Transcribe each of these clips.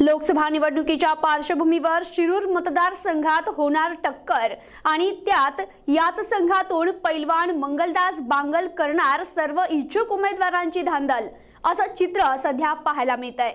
लोकसभा निवडणुकीच्या पार्श्वभूमीवर शिरूर मतदारसंघात होणार टक्कर आणि त्यात याच संघातून पैलवान मंगलदास बांगल करणार सर्व इच्छुक उमेदवारांची धांदल असं चित्र सध्या पाहायला मिळतंय।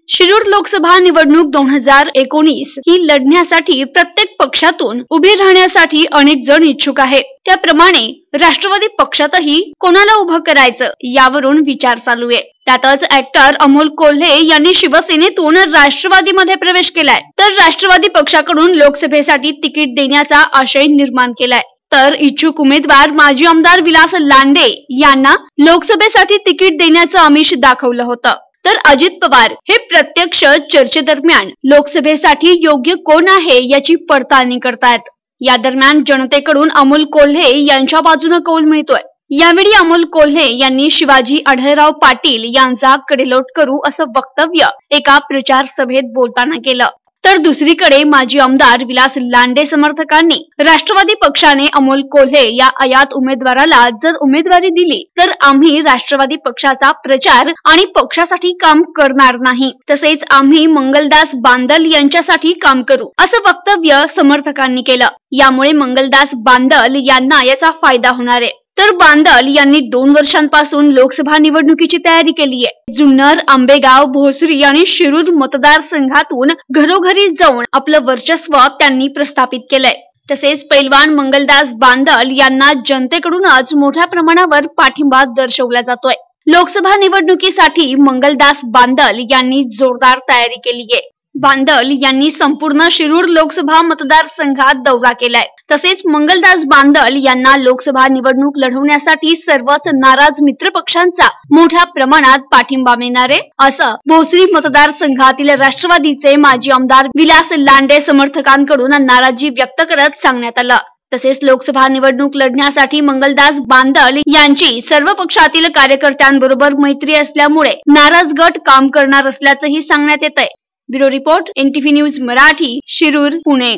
शिरूर लोकसभा निवडणूक 2019 ही लढण्यासाठी प्रत्येक पक्षातून उभे राहण्यासाठी अनेक जण इच्छुक आहेत। त्याप्रमाणे राष्ट्रवादी पक्षातही कोणाला उभं करायचं यावरून विचार चालू आहे। त्यातच ऍक्टर अमोल कोल्हे यांनी शिवसेनेतून राष्ट्रवादीमध्ये प्रवेश केलाय, तर राष्ट्रवादी पक्षाकडून लोकसभेसाठी तिकीट देण्याचा आशय निर्माण केलाय। तर इच्छुक उमेदवार माजी आमदार विलास लांडे यांना लोकसभेसाठी तिकीट देण्याचं आमिष दाखवलं होतं। तर अजित पवार हे प्रत्यक्ष चर्चेदरम्यान लोकसभेसाठी योग्य कोण आहे याची पडताळणी करतायत। या दरम्यान जनतेकडून अमोल कोल्हे यांच्या बाजूने कौल मिळतोय। यावेळी अमोल कोल्हे यांनी शिवाजी आढळराव पाटील यांचा कडेलोट करू असं वक्तव्य एका प्रचार सभेत बोलताना केलं। तर दुसरीकडे माजी आमदार विलास लांडे समर्थकांनी राष्ट्रवादी पक्षाने अमोल कोल्हे या आयात उमेदवाराला जर उमेदवारी दिली तर आम्ही राष्ट्रवादी पक्षाचा प्रचार आणि पक्षासाठी काम करणार नाही, तसेच आम्ही मंगलदास बांदल यांच्यासाठी काम करू असं वक्तव्य समर्थकांनी केलं। यामुळे मंगलदास बांदल यांना याचा फायदा होणार आहे। तर बांदल यांनी 2 वर्षांपासून लोकसभा निवडणुकीची तयारी केली आहे। जुन्नर, आंबेगाव, भोसरी आणि शिरूर मतदारसंघातून घरोघरी जाऊन आपलं वर्चस्व त्यांनी प्रस्थापित केलंय। तसेच पैलवान मंगलदास बांदल यांना जनतेकडूनच मोठ्या प्रमाणावर पाठिंबा दर्शवला जातोय। लोकसभा निवडणुकीसाठी मंगलदास बांदल यांनी जोरदार तयारी केली आहे। बांदल यांनी संपूर्ण शिरूर लोकसभा मतदारसंघात दौरा केलाय। तसेच मंगलदास बांदल यांना लोकसभा निवडणूक लढवण्यासाठी सर्वच नाराज मित्रपक्षांचा मोठ्या प्रमाणात पाठिंबा मिळणार आहे असं भोसरी मतदारसंघातील राष्ट्रवादीचे माजी आमदार विलास लांडे समर्थकांकडून नाराजी व्यक्त करत सांगण्यात आलं। तसेच लोकसभा निवडणूक लढण्यासाठी मंगलदास बांदल यांची सर्व पक्षातील कार्यकर्त्यांबरोबर मैत्री असल्यामुळे नाराज गट काम करणार असल्याचंही सांगण्यात येत आहे। Bureau report, NTV news Marathi, Shirur, Pune.